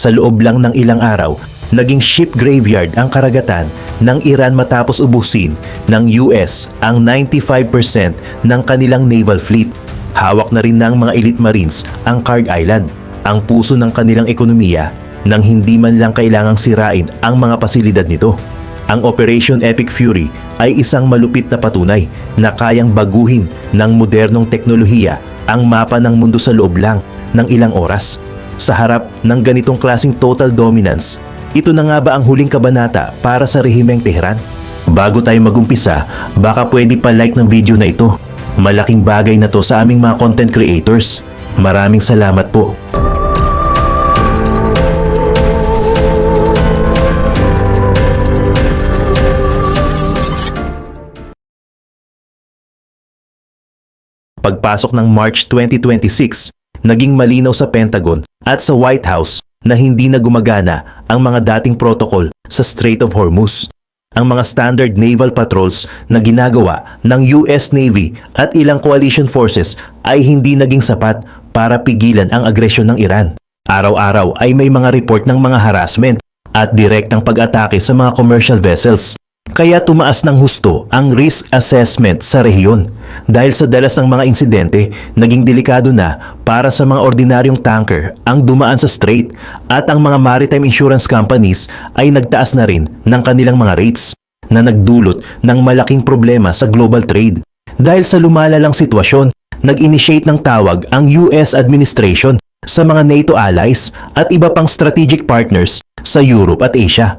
Sa loob lang ng ilang araw, naging ship graveyard ang karagatan ng Iran matapos ubusin ng US ang 95% ng kanilang naval fleet. Hawak na rin ng mga elite marines ang Kharg Island, ang puso ng kanilang ekonomiya, nang hindi man lang kailangang sirain ang mga pasilidad nito. Ang Operation Epic Fury ay isang malupit na patunay na kayang baguhin ng modernong teknolohiya ang mapa ng mundo sa loob lang ng ilang oras. Sa harap ng ganitong klaseng total dominance, ito na nga ba ang huling kabanata para sa rehimeng Tehran? Bago tayo magumpisa, baka pwede pa like ng video na ito. Malaking bagay na to sa aming mga content creators. Maraming salamat po. Pagpasok ng March 2026, naging malinaw sa Pentagon at sa White House na hindi na gumagana ang mga dating protocol sa Strait of Hormuz. Ang mga standard naval patrols na ginagawa ng US Navy at ilang coalition forces ay hindi naging sapat para pigilan ang agresyon ng Iran. Araw-araw ay may mga report ng mga harassment at direktang pag-atake sa mga commercial vessels. Kaya tumaas ng husto ang risk assessment sa rehiyon. Dahil sa dalas ng mga insidente, naging delikado na para sa mga ordinaryong tanker ang dumaan sa strait at ang mga maritime insurance companies ay nagtaas na rin ng kanilang mga rates na nagdulot ng malaking problema sa global trade. Dahil sa lumalalang sitwasyon, nag-initiate ng tawag ang US administration sa mga NATO allies at iba pang strategic partners sa Europe at Asia.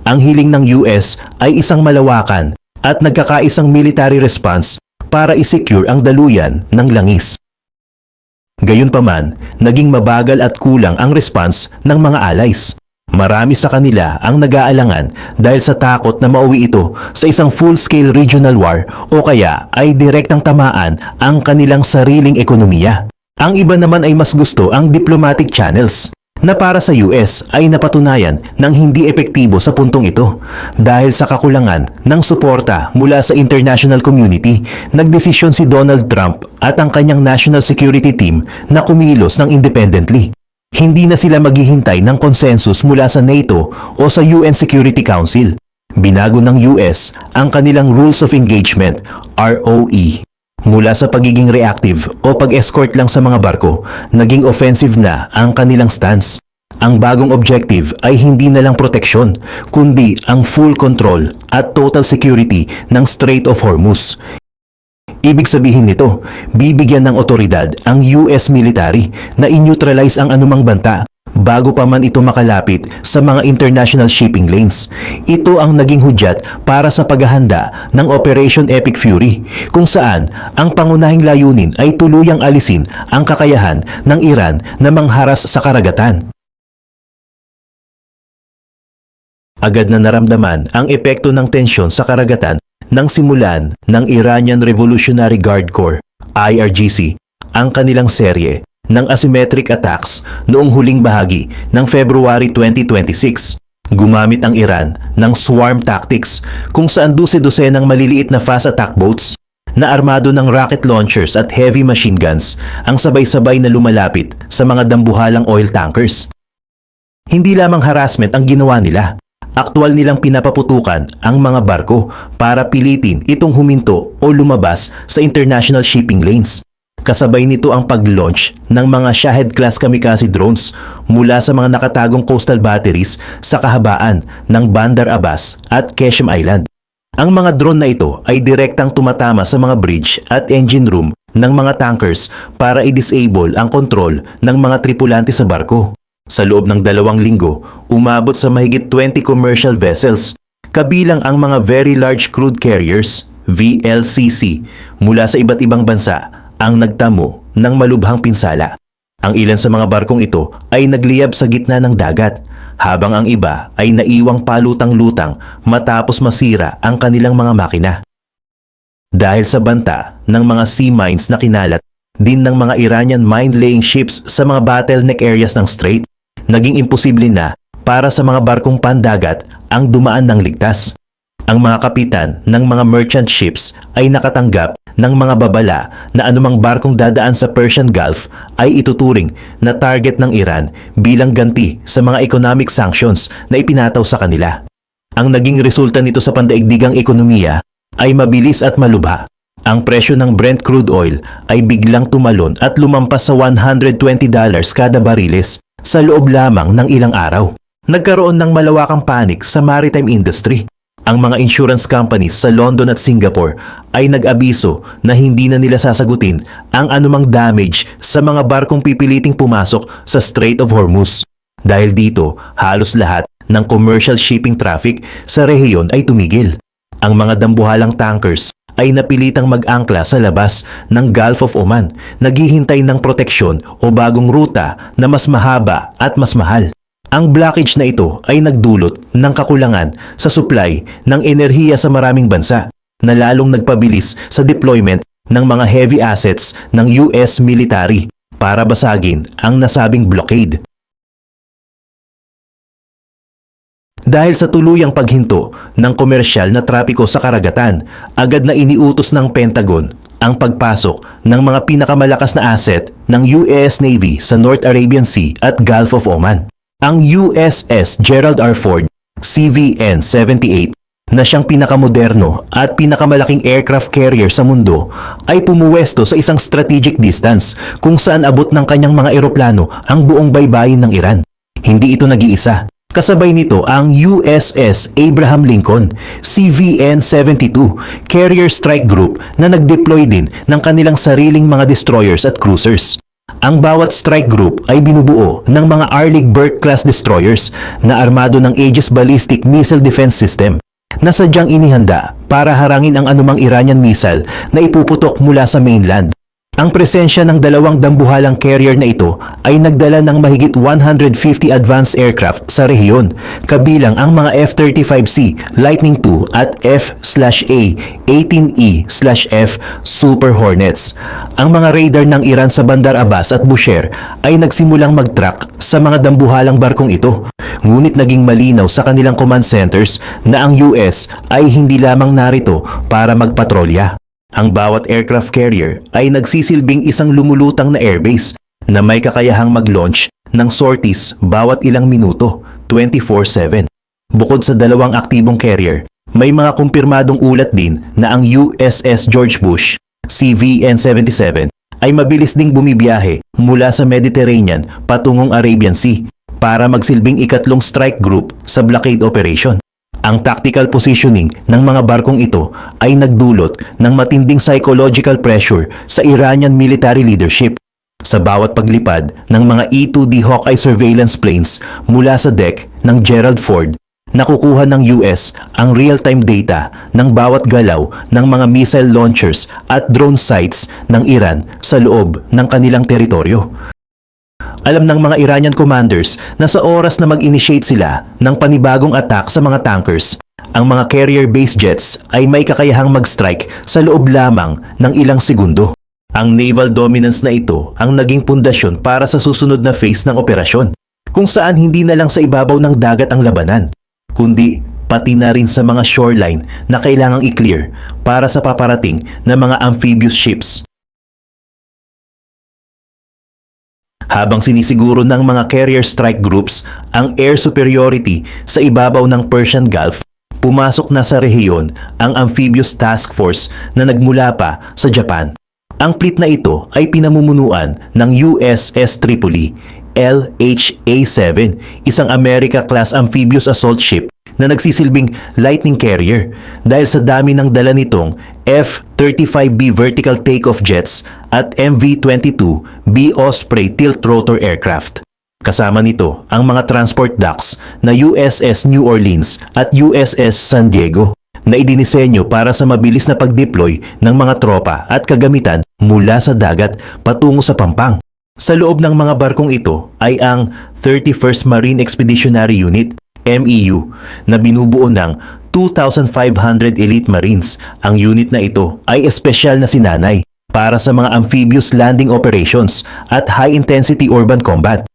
Ang hiling ng US ay isang malawakan at nagkakaisang military response para isecure ang daluyan ng langis. Gayunpaman, naging mabagal at kulang ang response ng mga allies. Marami sa kanila ang nag-aalangan dahil sa takot na mauwi ito sa isang full-scale regional war o kaya ay direktang tamaan ang kanilang sariling ekonomiya. Ang iba naman ay mas gusto ang diplomatic channels na para sa US ay napatunayan ng hindi epektibo sa puntong ito. Dahil sa kakulangan ng suporta mula sa international community, nagdesisyon si Donald Trump at ang kanyang national security team na kumilos ng independently. Hindi na sila maghihintay ng consensus mula sa NATO o sa UN Security Council. Binago ng US ang kanilang Rules of Engagement, ROE. Mula sa pagiging reactive o pag-escort lang sa mga barko, naging offensive na ang kanilang stance. Ang bagong objective ay hindi na lang proteksyon, kundi ang full control at total security ng Strait of Hormuz. Ibig sabihin nito, bibigyan ng otoridad ang US military na i-neutralize ang anumang banta bago pa man ito makalapit sa mga international shipping lanes. Ito ang naging hudyat para sa paghahanda ng Operation Epic Fury, kung saan ang pangunahing layunin ay tuluyang alisin ang kakayahan ng Iran na mangharas sa karagatan. Agad na naramdaman ang epekto ng tensyon sa karagatan nang simulan ng Iranian Revolutionary Guard Corps, IRGC, ang kanilang serye ng asymmetric attacks noong huling bahagi ng February 2026. Gumamit ang Iran ng swarm tactics kung saan dose-dose ng maliliit na fast attack boats na armado ng rocket launchers at heavy machine guns ang sabay-sabay na lumalapit sa mga dambuhalang oil tankers. Hindi lamang harassment ang ginawa nila. Aktwal nilang pinapaputukan ang mga barko para pilitin itong huminto o lumabas sa international shipping lanes. Kasabay nito ang pag-launch ng mga Shahed-class kamikaze drones mula sa mga nakatagong coastal batteries sa kahabaan ng Bandar Abbas at Qeshm Island. Ang mga drone na ito ay direktang tumatama sa mga bridge at engine room ng mga tankers para i-disable ang kontrol ng mga tripulante sa barko. Sa loob ng 2 linggo, umabot sa mahigit 20 commercial vessels, kabilang ang mga Very Large Crude Carriers, VLCC, mula sa iba't ibang bansa ang nagtamo ng malubhang pinsala. Ang ilan sa mga barkong ito ay nagliyab sa gitna ng dagat, habang ang iba ay naiwang palutang-lutang matapos masira ang kanilang mga makina. Dahil sa banta ng mga sea mines na kinalat din ng mga Iranian mine-laying ships sa mga bottleneck areas ng strait, naging imposible na para sa mga barkong pandagat ang dumaan ng ligtas. Ang mga kapitan ng mga merchant ships ay nakatanggap ng mga babala na anumang barkong dadaan sa Persian Gulf ay ituturing na target ng Iran bilang ganti sa mga economic sanctions na ipinataw sa kanila. Ang naging resulta nito sa pandaigdigang ekonomiya ay mabilis at malubha. Ang presyo ng Brent crude oil ay biglang tumalon at lumampas sa $120 kada bariles sa loob lamang ng ilang araw. Nagkaroon ng malawakang panik sa maritime industry. Ang mga insurance companies sa London at Singapore ay nag-abiso na hindi na nila sasagutin ang anumang damage sa mga barkong pipiliting pumasok sa Strait of Hormuz. Dahil dito, halos lahat ng commercial shipping traffic sa rehiyon ay tumigil. Ang mga dambuhalang tankers ay napilitang mag-angkla sa labas ng Gulf of Oman, naghihintay ng proteksyon o bagong ruta na mas mahaba at mas mahal. Ang blockage na ito ay nagdulot ng kakulangan sa supply ng enerhiya sa maraming bansa na lalong nagpabilis sa deployment ng mga heavy assets ng US military para basagin ang nasabing blockade. Dahil sa tuluyang paghinto ng komersyal na trapiko sa karagatan, agad na iniutos ng Pentagon ang pagpasok ng mga pinakamalakas na asset ng US Navy sa North Arabian Sea at Gulf of Oman. Ang USS Gerald R. Ford CVN-78 na siyang pinakamoderno at pinakamalaking aircraft carrier sa mundo ay pumuwesto sa isang strategic distance kung saan abot ng kanyang mga eroplano ang buong baybayin ng Iran. Hindi ito nag-iisa. Kasabay nito ang USS Abraham Lincoln CVN-72 Carrier Strike Group na nag-deploy din ng kanilang sariling mga destroyers at cruisers. Ang bawat strike group ay binubuo ng mga Arleigh Burke-class destroyers na armado ng Aegis Ballistic Missile Defense System na sadyang inihanda para harangin ang anumang Iranian missile na ipuputok mula sa mainland. Ang presensya ng dalawang dambuhalang carrier na ito ay nagdala ng mahigit 150 advanced aircraft sa rehiyon, kabilang ang mga F-35C Lightning II at F/A-18E/F Super Hornets. Ang mga radar ng Iran sa Bandar Abbas at Bushehr ay nagsimulang mag-track sa mga dambuhalang barkong ito. Ngunit naging malinaw sa kanilang command centers na ang US ay hindi lamang narito para magpatrolya. Ang bawat aircraft carrier ay nagsisilbing isang lumulutang na airbase na may kakayahang mag-launch ng sorties bawat ilang minuto, 24/7. Bukod sa dalawang aktibong carrier, may mga kumpirmadong ulat din na ang USS George Bush CVN-77 ay mabilis ding bumibiyahe mula sa Mediterranean patungong Arabian Sea para magsilbing ikatlong strike group sa blockade operation. Ang tactical positioning ng mga barkong ito ay nagdulot ng matinding psychological pressure sa Iranian military leadership. Sa bawat paglipad ng mga E-2D Hawkeye surveillance planes mula sa deck ng Gerald Ford, nakukuha ng US ang real-time data ng bawat galaw ng mga missile launchers at drone sites ng Iran sa loob ng kanilang teritoryo. Alam ng mga Iranian commanders na sa oras na mag-initiate sila ng panibagong attack sa mga tankers, ang mga carrier-based jets ay may kakayahang mag-strike sa loob lamang ng ilang segundo. Ang naval dominance na ito ang naging pundasyon para sa susunod na phase ng operasyon, kung saan hindi na lang sa ibabaw ng dagat ang labanan, kundi pati na rin sa mga shoreline na kailangang i-clear para sa paparating na mga amphibious ships. Habang sinisiguro ng mga carrier strike groups ang air superiority sa ibabaw ng Persian Gulf, pumasok na sa rehiyon ang amphibious task force na nagmula pa sa Japan. Ang fleet na ito ay pinamumunuan ng USS Tripoli LHA-7, isang America-class amphibious assault ship na nagsisilbing lightning carrier dahil sa dami ng dala nitong F-35B vertical takeoff jets at MV-22B Osprey tilt-rotor aircraft. Kasama nito ang mga transport docks na USS New Orleans at USS San Diego na idinisenyo para sa mabilis na pag-deploy ng mga tropa at kagamitan mula sa dagat patungo sa pampang. Sa loob ng mga barkong ito ay ang 31st Marine Expeditionary Unit MEU na binubuo ng 2,500 elite marines. Ang unit na ito ay espesyal na sinanay para sa mga amphibious landing operations at high-intensity urban combat.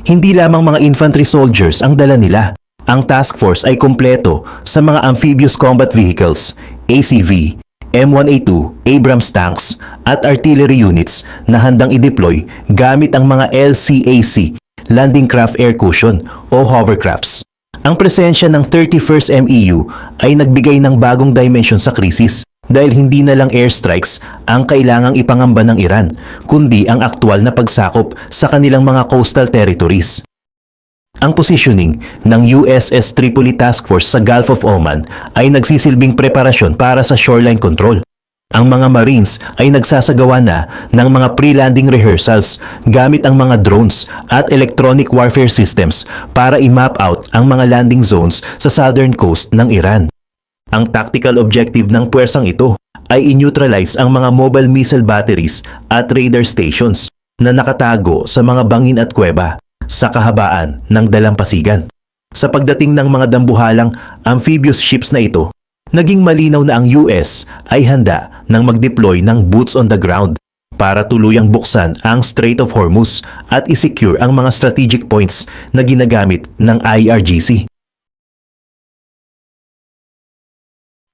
Hindi lamang mga infantry soldiers ang dala nila. Ang task force ay kompleto sa mga amphibious combat vehicles, ACV, M1A2 Abrams tanks at artillery units na handang i-deploy gamit ang mga LCAC, Landing Craft Air Cushion o hovercrafts. Ang presensya ng 31st MEU ay nagbigay ng bagong dimension sa krisis dahil hindi na lang airstrikes ang kailangang ipangamba ng Iran, kundi ang aktwal na pagsakop sa kanilang mga coastal territories. Ang positioning ng USS Tripoli Task Force sa Gulf of Oman ay nagsisilbing preparasyon para sa shoreline control. Ang mga Marines ay nagsasagawa na ng mga pre-landing rehearsals gamit ang mga drones at electronic warfare systems para i-map out ang mga landing zones sa southern coast ng Iran. Ang tactical objective ng puwersang ito ay i-neutralize ang mga mobile missile batteries at radar stations na nakatago sa mga bangin at kuweba sa kahabaan ng dalampasigan. Sa pagdating ng mga dambuhalang amphibious ships na ito, naging malinaw na ang US ay handa nang mag-deploy ng boots on the ground para tuluyang buksan ang Strait of Hormuz at i-secure ang mga strategic points na ginagamit ng IRGC.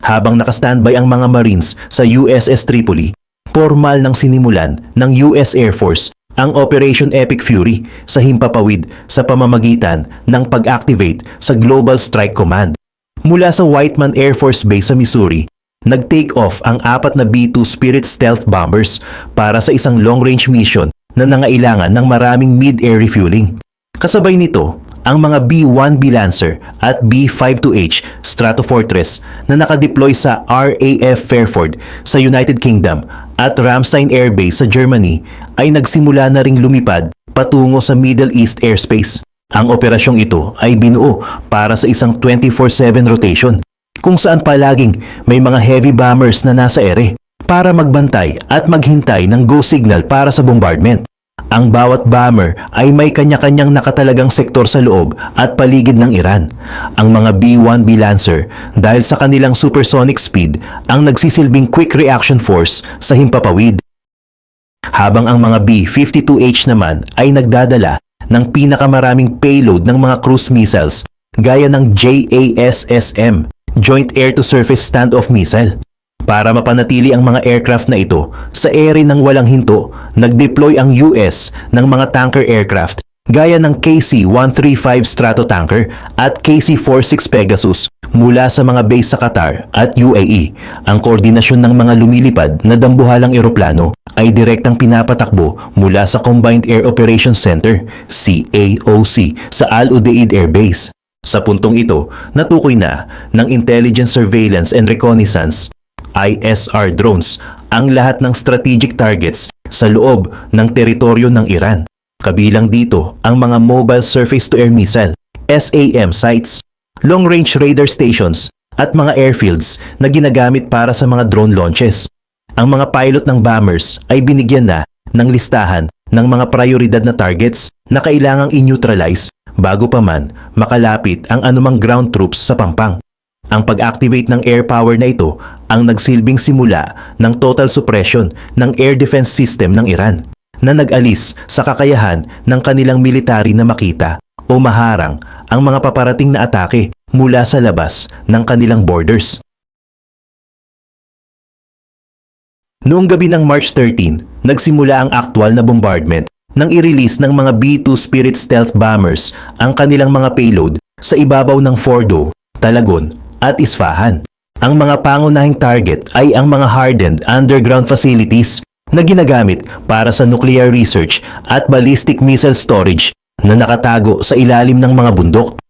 Habang nakastandby ang mga Marines sa USS Tripoli, formal nang sinimulan ng US Air Force ang Operation Epic Fury sa himpapawid sa pamamagitan ng pag-activate sa Global Strike Command. Mula sa Whiteman Air Force Base sa Missouri, nag-take off ang 4 na B-2 Spirit stealth bombers para sa isang long-range mission na nangailangan ng maraming mid-air refueling. Kasabay nito, ang mga B-1B Lancer at B-52H Stratofortress na nakadeploy sa RAF Fairford sa United Kingdom at Ramstein Air Base sa Germany ay nagsimula na ring lumipad patungo sa Middle East airspace. Ang operasyong ito ay binuo para sa isang 24/7 rotation kung saan palaging may mga heavy bombers na nasa ere para magbantay at maghintay ng go signal para sa bombardment. Ang bawat bomber ay may kanya-kanyang nakatalagang sektor sa loob at paligid ng Iran. Ang mga B-1B Lancer, dahil sa kanilang supersonic speed, ang nagsisilbing quick reaction force sa himpapawid. Habang ang mga B-52H naman ay nagdadala ng pinakamaraming payload ng mga cruise missiles gaya ng JASSM, Joint Air-to-Surface Standoff Missile. Para mapanatili ang mga aircraft na ito sa ere ng walang hinto, nag-deploy ang US ng mga tanker aircraft gaya ng KC-135 Stratotanker at KC-46 Pegasus mula sa mga base sa Qatar at UAE. Ang koordinasyon ng mga lumilipad na dambuhalang eroplano ay direktang pinapatakbo mula sa Combined Air Operations Center, CAOC, sa Al Udeid Air Base. Sa puntong ito, natukoy na ng Intelligence Surveillance and Reconnaissance ISR drones ang lahat ng strategic targets sa loob ng teritoryo ng Iran. Kabilang dito ang mga Mobile Surface-to-Air Missile, SAM sites, long-range radar stations at mga airfields na ginagamit para sa mga drone launches. Ang mga pilot ng bombers ay binigyan na ng listahan ng mga prioridad na targets na kailangang i-neutralize bago pa man makalapit ang anumang ground troops sa pampang. Ang pag-activate ng air power na ito ang nagsilbing simula ng total suppression ng air defense system ng Iran na nag-alis sa kakayahan ng kanilang military na makita o maharang ang mga paparating na atake mula sa labas ng kanilang borders. Noong gabi ng March 13, nagsimula ang aktwal na bombardment nang i-release ng mga B-2 Spirit stealth bombers ang kanilang mga payload sa ibabaw ng Fordo, Talagon at Isfahan. Ang mga pangunahing target ay ang mga hardened underground facilities na ginagamit para sa nuclear research at ballistic missile storage na nakatago sa ilalim ng mga bundok.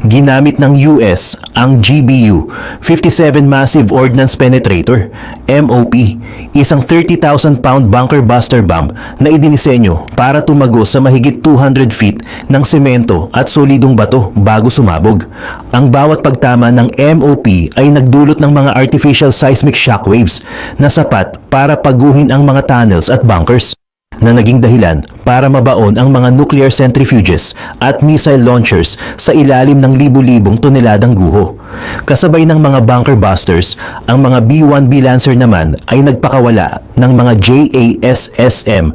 Ginamit ng US ang GBU-57 Massive Ordnance Penetrator, MOP, isang 30,000-pound bunker buster bomb na idinisenyo para tumagos sa mahigit 200 feet ng semento at solidong bato bago sumabog. Ang bawat pagtama ng MOP ay nagdulot ng mga artificial seismic shockwaves na sapat para paguhin ang mga tunnels at bunkers, na naging dahilan para mabaon ang mga nuclear centrifuges at missile launchers sa ilalim ng libu-libong toneladang guho. Kasabay ng mga bunker busters, ang mga B-1B Lancer naman ay nagpakawala ng mga JASSM-ER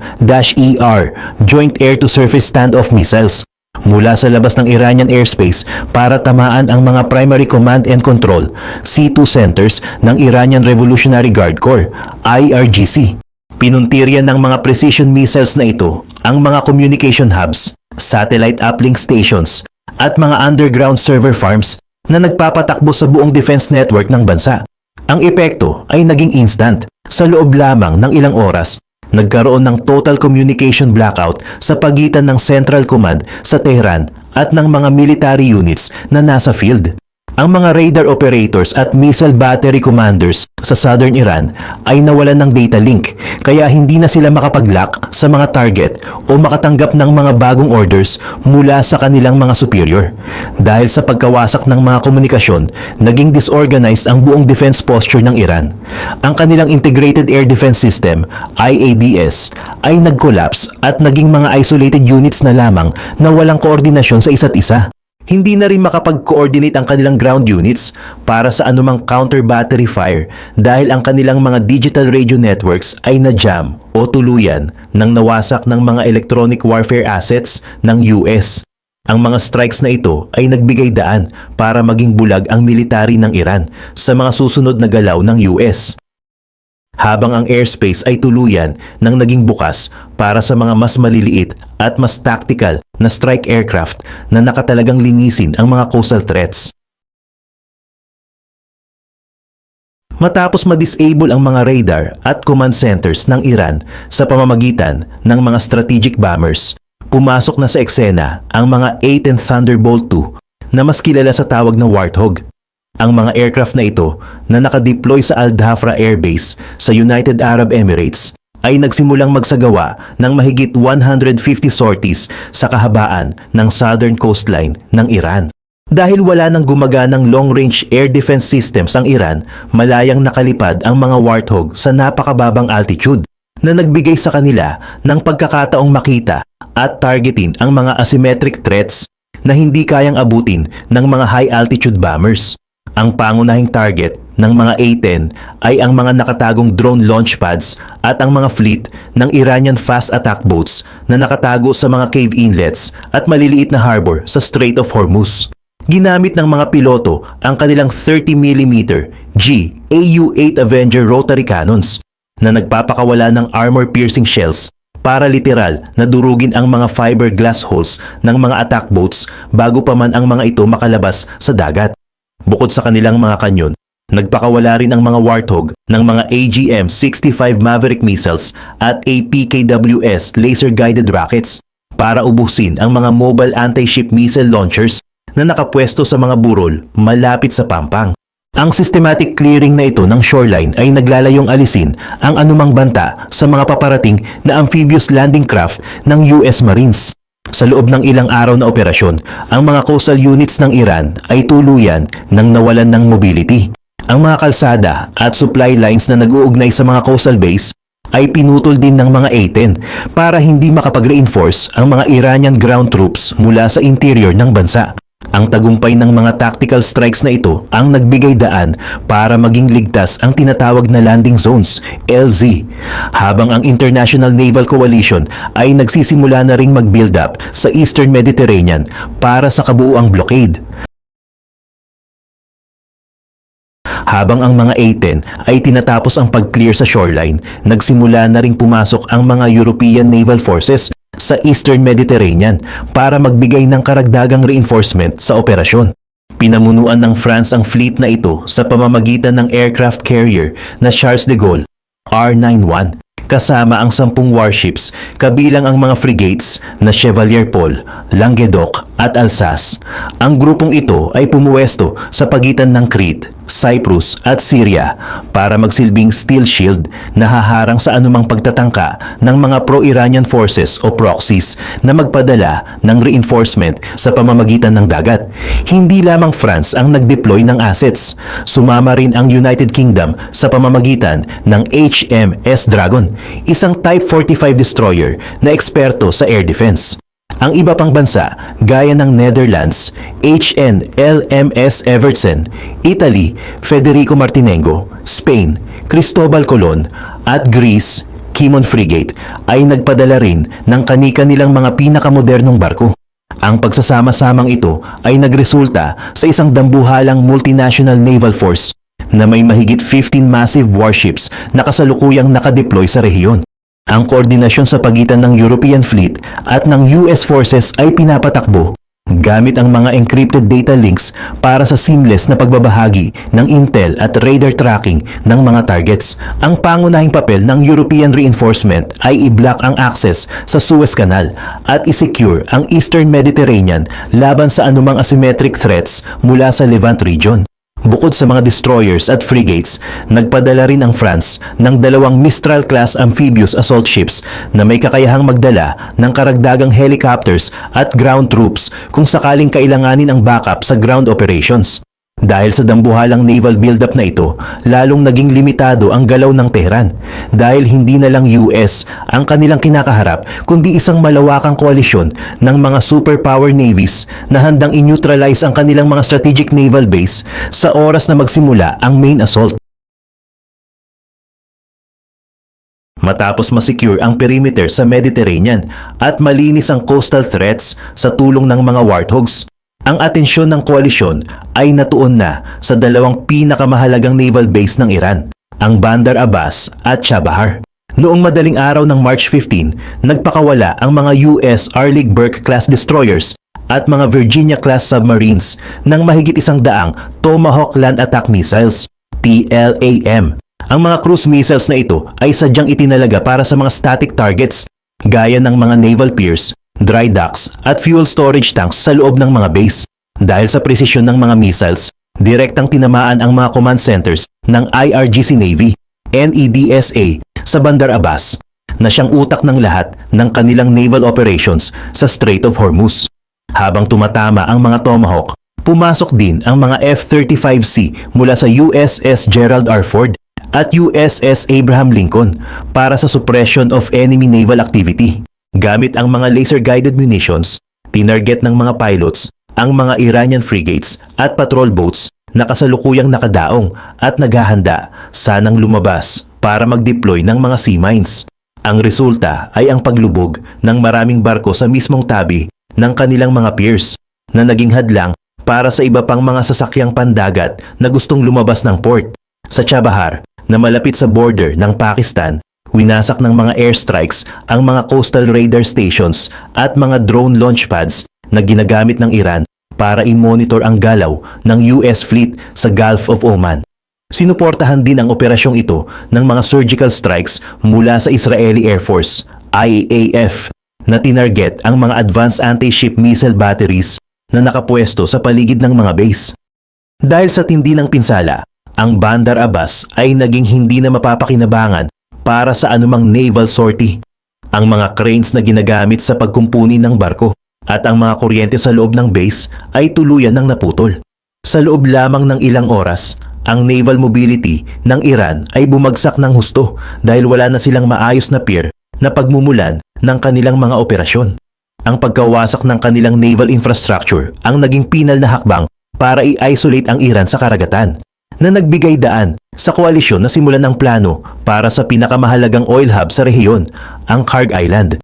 Joint Air-to-Surface Standoff Missiles. mula sa labas ng Iranian airspace para tamaan ang mga primary command and control C2 centers ng Iranian Revolutionary Guard Corps, IRGC. Pinuntiryan ng mga precision missiles na ito ang mga communication hubs, satellite uplink stations, at mga underground server farms na nagpapatakbo sa buong defense network ng bansa. Ang epekto ay naging instant. Sa loob lamang ng ilang oras, nagkaroon ng total communication blackout sa pagitan ng Central Command sa Tehran at ng mga military units na nasa field. Ang mga radar operators at missile battery commanders sa southern Iran ay nawalan ng data link, kaya hindi na sila makapag-lock sa mga target o makatanggap ng mga bagong orders mula sa kanilang mga superior. Dahil sa pagkawasak ng mga komunikasyon, naging disorganized ang buong defense posture ng Iran. Ang kanilang Integrated Air Defense System, IADS, ay nag-collapse at naging mga isolated units na lamang na walang koordinasyon sa isa't isa. Hindi na rin makapag-coordinate ang kanilang ground units para sa anumang counter-battery fire dahil ang kanilang mga digital radio networks ay na-jam o tuluyan nang nawasak ng mga electronic warfare assets ng US. Ang mga strikes na ito ay nagbigay daan para maging bulag ang military ng Iran sa mga susunod na galaw ng US. Habang ang airspace ay tuluyan nang naging bukas para sa mga mas maliliit at mas tactical na strike aircraft na nakatalagang linisin ang mga coastal threats. Matapos ma-disable ang mga radar at command centers ng Iran sa pamamagitan ng mga strategic bombers, pumasok na sa eksena ang mga A-10 Thunderbolt II na mas kilala sa tawag na Warthog. Ang mga aircraft na ito na nakadeploy sa Al Dhafra Air Base sa United Arab Emirates ay nagsimulang magsagawa ng mahigit 150 sorties sa kahabaan ng southern coastline ng Iran. Dahil wala nang gumaganang long-range air defense systems ang Iran, malayang nakalipad ang mga Warthog sa napakababang altitude na nagbigay sa kanila ng pagkakataong makita at targetin ang mga asymmetric threats na hindi kayang abutin ng mga high-altitude bombers. Ang pangunahing target ng mga A-10 ay ang mga nakatagong drone launch pads at ang mga fleet ng Iranian fast attack boats na nakatago sa mga cave inlets at maliliit na harbor sa Strait of Hormuz. Ginamit ng mga piloto ang kanilang 30mm G AU-8 Avenger rotary cannons na nagpapakawala ng armor-piercing shells para literal na durugin ang mga fiberglass hulls ng mga attack boats bago pa man ang mga ito makalabas sa dagat. Bukod sa kanilang mga kanyon, nagpakawala rin ang mga Warthog ng mga AGM-65 Maverick missiles at APKWS laser-guided rockets para ubusin ang mga mobile anti-ship missile launchers na nakapwesto sa mga burol malapit sa Pampang. Ang systematic clearing na ito ng shoreline ay naglalayong alisin ang anumang banta sa mga paparating na amphibious landing craft ng US Marines. Sa loob ng ilang araw na operasyon, ang mga coastal units ng Iran ay tuluyan nang nawalan ng mobility. Ang mga kalsada at supply lines na nag-uugnay sa mga coastal base ay pinutol din ng mga A-10 para hindi makapag-reinforce ang mga Iranian ground troops mula sa interior ng bansa. Ang tagumpay ng mga tactical strikes na ito ang nagbigay daan para maging ligtas ang tinatawag na landing zones, LZ, habang ang International Naval Coalition ay nagsisimula na ring mag-build up sa Eastern Mediterranean para sa kabuuang blockade. Habang ang mga A-10 ay tinatapos ang pag-clear sa shoreline, nagsimula na ring pumasok ang mga European Naval Forces sa Eastern Mediterranean para magbigay ng karagdagang reinforcement sa operasyon. Pinamunuan ng France ang fleet na ito sa pamamagitan ng aircraft carrier na Charles de Gaulle R91 kasama ang 10 warships kabilang ang mga frigates na Chevalier Paul, Languedoc at Alsace. Ang grupong ito ay pumuwesto sa pagitan ng Crete, Cyprus at Syria para magsilbing steel shield na haharang sa anumang pagtatangka ng mga pro-Iranian forces o proxies na magpadala ng reinforcement sa pamamagitan ng dagat. Hindi lamang France ang nag-deploy ng assets. Sumama rin ang United Kingdom sa pamamagitan ng HMS Dragon, isang Type 45 destroyer na eksperto sa air defense. Ang iba pang bansa, gaya ng Netherlands, HNLMS Evertsen, Italy, Federico Martinengo, Spain, Cristobal Colon, at Greece, Kimon Frigate, ay nagpadala rin ng kani-kanilang mga pinakamodernong barko. Ang pagsasama-samang ito ay nagresulta sa isang dambuhalang multinational naval force na may mahigit 15 massive warships na kasalukuyang nakadeploy sa rehiyon. Ang koordinasyon sa pagitan ng European Fleet at ng US Forces ay pinapatakbo gamit ang mga encrypted data links para sa seamless na pagbabahagi ng intel at radar tracking ng mga targets. Ang pangunahing papel ng European reinforcement ay i-block ang access sa Suez Canal at i-secure ang Eastern Mediterranean laban sa anumang asymmetric threats mula sa Levant region. Bukod sa mga destroyers at frigates, nagpadala rin ang France ng 2 Mistral-class amphibious assault ships na may kakayahang magdala ng karagdagang helicopters at ground troops kung sakaling kailanganin ang backup sa ground operations. Dahil sa dambuhalang naval buildup na ito, lalong naging limitado ang galaw ng Tehran dahil hindi na lang US ang kanilang kinakaharap kundi isang malawakang koalisyon ng mga superpower navies na handang i-neutralize ang kanilang mga strategic naval base sa oras na magsimula ang main assault. Matapos masecure ang perimeter sa Mediterranean at malinis ang coastal threats sa tulong ng mga warthogs, ang atensyon ng koalisyon ay natuon na sa 2 pinakamahalagang naval base ng Iran, ang Bandar Abbas at Chabahar. Noong madaling araw ng March 15, nagpakawala ang mga US Arleigh Burke-class destroyers at mga Virginia-class submarines ng mahigit 100 Tomahawk Land Attack Missiles, TLAM. Ang mga cruise missiles na ito ay sadyang itinalaga para sa mga static targets gaya ng mga naval piers, dry docks at fuel storage tanks sa loob ng mga base. Dahil sa presisyon ng mga missiles, direktang tinamaan ang mga command centers ng IRGC Navy, NEDSA, sa Bandar Abbas, na siyang utak ng lahat ng kanilang naval operations sa Strait of Hormuz. Habang tumatama ang mga Tomahawk, pumasok din ang mga F-35C mula sa USS Gerald R. Ford at USS Abraham Lincoln para sa suppression of enemy naval activity. Gamit ang mga laser-guided munitions, tinarget ng mga pilots ang mga Iranian frigates at patrol boats na kasalukuyang nakadaong at naghahanda sanang lumabas para mag-deploy ng mga sea mines. Ang resulta ay ang paglubog ng maraming barko sa mismong tabi ng kanilang mga piers na naging hadlang para sa iba pang mga sasakyang pandagat na gustong lumabas ng port. Sa Chabahar, na malapit sa border ng Pakistan, winasak ng mga airstrikes ang mga coastal radar stations at mga drone launch pads na ginagamit ng Iran para i-monitor ang galaw ng US fleet sa Gulf of Oman. Sinuportahan din ang operasyong ito ng mga surgical strikes mula sa Israeli Air Force, IAF, na tinarget ang mga advanced anti-ship missile batteries na nakapwesto sa paligid ng mga base. Dahil sa tindi ng pinsala, ang Bandar Abbas ay naging hindi na mapapakinabangan para sa anumang naval sortie. Ang mga cranes na ginagamit sa pagkumpuni ng barko at ang mga kuryente sa loob ng base ay tuluyan ng naputol. Sa loob lamang ng ilang oras, ang naval mobility ng Iran ay bumagsak ng husto dahil wala na silang maayos na pier na pagmumulan ng kanilang mga operasyon. Ang pagkawasak ng kanilang naval infrastructure ang naging pinal na hakbang para i-isolate ang Iran sa karagatan, na nagbigay daan sa koalisyon na simulan ng plano para sa pinakamahalagang oil hub sa rehiyon, ang Kharg Island.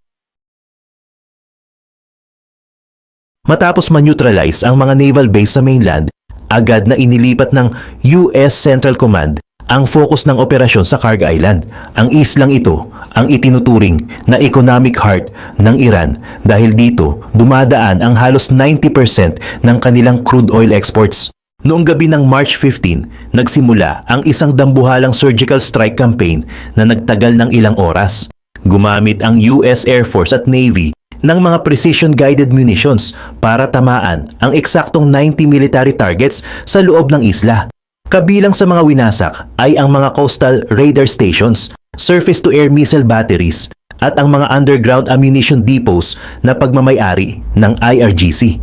Matapos ma-neutralize ang mga naval base sa mainland, agad na inilipat ng US Central Command ang focus ng operasyon sa Kharg Island. Ang islang ito ang itinuturing na economic heart ng Iran dahil dito dumadaan ang halos 90% ng kanilang crude oil exports. Noong gabi ng March 15, nagsimula ang isang dambuhalang surgical strike campaign na nagtagal ng ilang oras. Gumamit ang US Air Force at Navy ng mga precision-guided munitions para tamaan ang eksaktong 90 military targets sa loob ng isla. Kabilang sa mga winasak ay ang mga coastal radar stations, surface-to-air missile batteries, at ang mga underground ammunition depots na pagmamay-ari ng IRGC.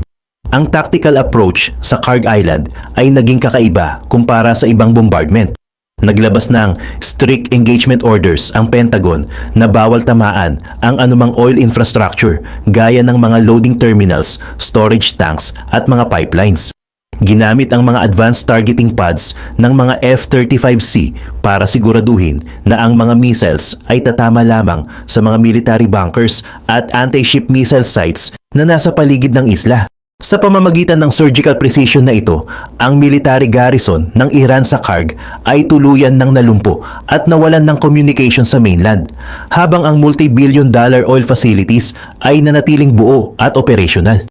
Ang tactical approach sa Kharg Island ay naging kakaiba kumpara sa ibang bombardment. Naglabas ng strict engagement orders ang Pentagon na bawal tamaan ang anumang oil infrastructure gaya ng mga loading terminals, storage tanks at mga pipelines. Ginamit ang mga advanced targeting pods ng mga F-35C para siguraduhin na ang mga missiles ay tatama lamang sa mga military bunkers at anti-ship missile sites na nasa paligid ng isla. Sa pamamagitan ng surgical precision na ito, ang military garrison ng Iran sa Karg ay tuluyan ng nalumpo at nawalan ng communication sa mainland, habang ang multi-billion-dollar oil facilities ay nanatiling buo at operational.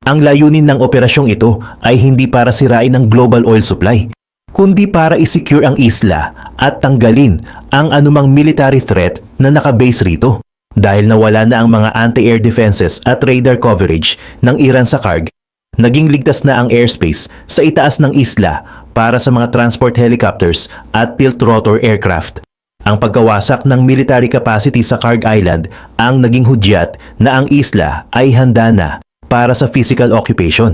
Ang layunin ng operasyong ito ay hindi para sirain ang global oil supply, kundi para i-secure ang isla at tanggalin ang anumang military threat na nakabase rito. Dahil nawala na ang mga anti-air defenses at radar coverage ng Iran sa Karg, naging ligtas na ang airspace sa itaas ng isla para sa mga transport helicopters at tilt-rotor aircraft. Ang pagkawasak ng military capacity sa Karg Island ang naging hudyat na ang isla ay handa na para sa physical occupation.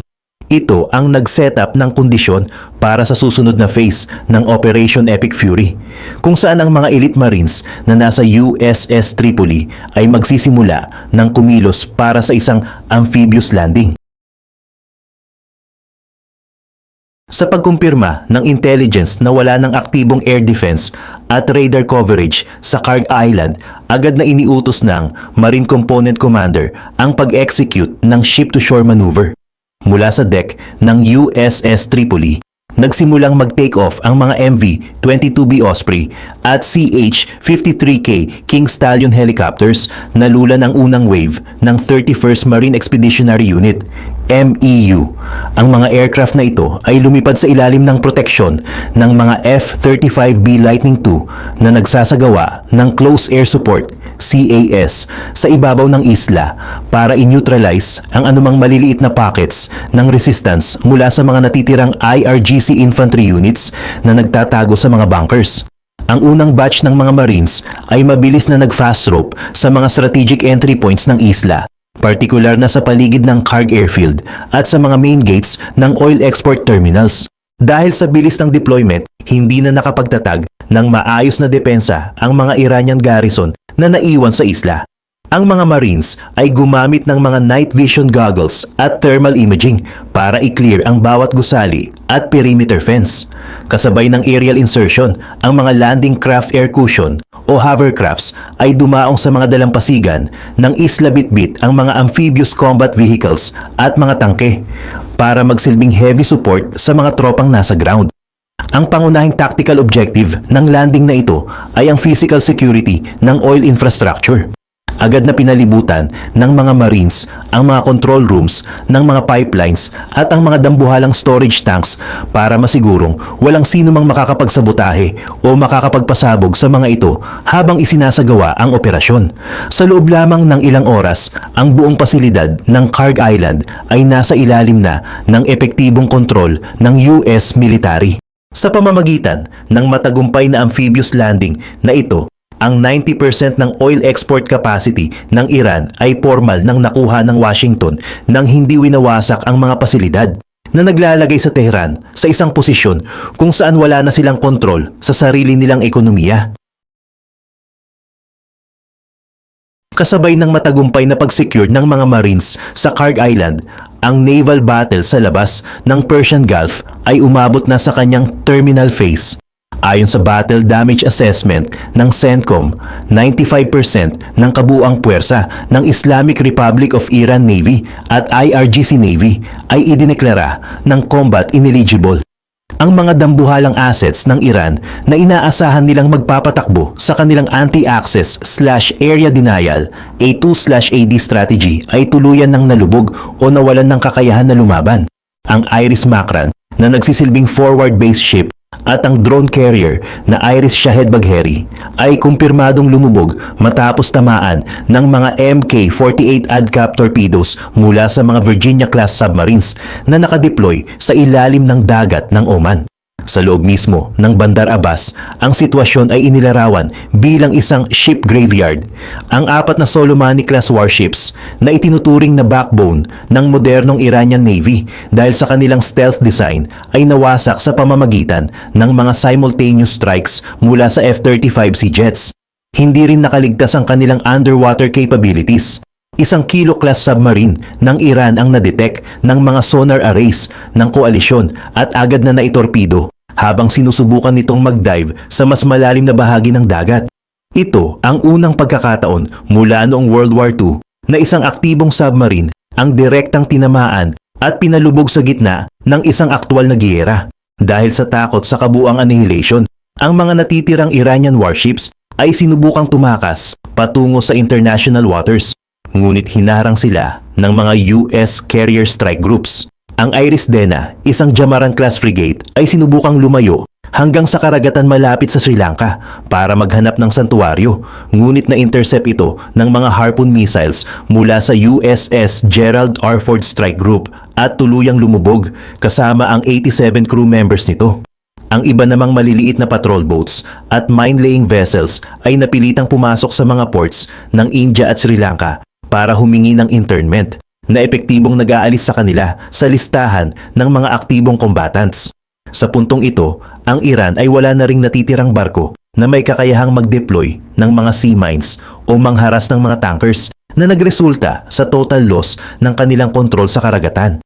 Ito ang nag-setup ng kondisyon para sa susunod na phase ng Operation Epic Fury, kung saan ang mga elite marines na nasa USS Tripoli ay magsisimula ng kumilos para sa isang amphibious landing. Sa pagkumpirma ng intelligence na wala ng aktibong air defense at radar coverage sa Karg Island, agad na iniutos ng Marine Component Commander ang pag-execute ng ship-to-shore maneuver. Mula sa deck ng USS Tripoli, nagsimulang mag-take off ang mga MV-22B Osprey at CH-53K King Stallion helicopters na lulan ang unang wave ng 31st Marine Expeditionary Unit, MEU. Ang mga aircraft na ito ay lumipad sa ilalim ng proteksyon ng mga F-35B Lightning II na nagsasagawa ng Close Air Support, CAS, sa ibabaw ng isla para i-neutralize ang anumang maliliit na pockets ng resistance mula sa mga natitirang IRGC infantry units na nagtatago sa mga bunkers. Ang unang batch ng mga Marines ay mabilis na nag-fast rope sa mga strategic entry points ng isla, partikular na sa paligid ng Karg Airfield at sa mga main gates ng oil export terminals. Dahil sa bilis ng deployment, hindi na nakapagtatag ng maayos na depensa ang mga Iranian garrison na naiwan sa isla. Ang mga Marines ay gumamit ng mga night vision goggles at thermal imaging para i-clear ang bawat gusali at perimeter fence. Kasabay ng aerial insertion, ang mga landing craft air cushion o hovercrafts ay dumaong sa mga dalampasigan ng isla bitbit ang mga amphibious combat vehicles at mga tangke para magsilbing heavy support sa mga tropang nasa ground. Ang pangunahing tactical objective ng landing na ito ay ang physical security ng oil infrastructure. Agad na pinalibutan ng mga Marines ang mga control rooms ng mga pipelines at ang mga dambuhalang storage tanks para masigurong walang sino mang makakapagsabotahe o makakapagpasabog sa mga ito habang isinasagawa ang operasyon. Sa loob lamang ng ilang oras, ang buong pasilidad ng Karg Island ay nasa ilalim na ng epektibong kontrol ng US military. Sa pamamagitan ng matagumpay na amphibious landing na ito, ang 90% ng oil export capacity ng Iran ay formal nang nakuha ng Washington nang hindi winawasak ang mga pasilidad na naglalagay sa Tehran sa isang posisyon kung saan wala na silang kontrol sa sarili nilang ekonomiya. Kasabay ng matagumpay na pag-secure ng mga Marines sa Karg Island, ang naval battle sa labas ng Persian Gulf ay umabot na sa kanyang terminal phase. Ayon sa Battle Damage Assessment ng CENTCOM, 95% ng kabuuang puwersa ng Islamic Republic of Iran Navy at IRGC Navy ay idineklara ng combat ineligible. Ang mga dambuhalang assets ng Iran na inaasahan nilang magpapatakbo sa kanilang anti-access/area denial A2/AD strategy ay tuluyan ng nalubog o nawalan ng kakayahan na lumaban. Ang Iris Makran na nagsisilbing forward-based ship at ang drone carrier na Iris Shahed Bagheri ay kumpirmadong lumubog matapos tamaan ng mga Mk-48 ADCAP torpedoes mula sa mga Virginia-class submarines na nakadeploy sa ilalim ng dagat ng Oman. Sa loob mismo ng Bandar Abbas, ang sitwasyon ay inilarawan bilang isang ship graveyard. Ang 4 na Soleimani-class warships na itinuturing na backbone ng modernong Iranian Navy dahil sa kanilang stealth design ay nawasak sa pamamagitan ng mga simultaneous strikes mula sa F-35C jets. Hindi rin nakaligtas ang kanilang underwater capabilities. Isang kilo-class submarine ng Iran ang nadetect ng mga sonar arrays ng koalisyon at agad na naitorpido habang sinusubukan nitong mag-dive sa mas malalim na bahagi ng dagat. Ito ang unang pagkakataon mula noong World War II na isang aktibong submarine ang direktang tinamaan at pinalubog sa gitna ng isang aktwal na giyera. Dahil sa takot sa kabuang annihilation, ang mga natitirang Iranian warships ay sinubukang tumakas patungo sa international waters. Ngunit hinarang sila ng mga US carrier strike groups. Ang Iris Dena, isang Jamaran-class frigate, ay sinubukang lumayo hanggang sa karagatan malapit sa Sri Lanka para maghanap ng santuaryo. Ngunit na-intercept ito ng mga Harpoon missiles mula sa USS Gerald R. Ford Strike Group at tuluyang lumubog kasama ang 87 crew members nito. Ang iba namang maliliit na patrol boats at mine-laying vessels ay napilitang pumasok sa mga ports ng India at Sri Lanka para humingi ng internment na epektibong nag-aalis sa kanila sa listahan ng mga aktibong combatants. Sa puntong ito, ang Iran ay wala na ring natitirang barko na may kakayahang mag-deploy ng mga sea mines o mangharas ng mga tankers na nagresulta sa total loss ng kanilang kontrol sa karagatan.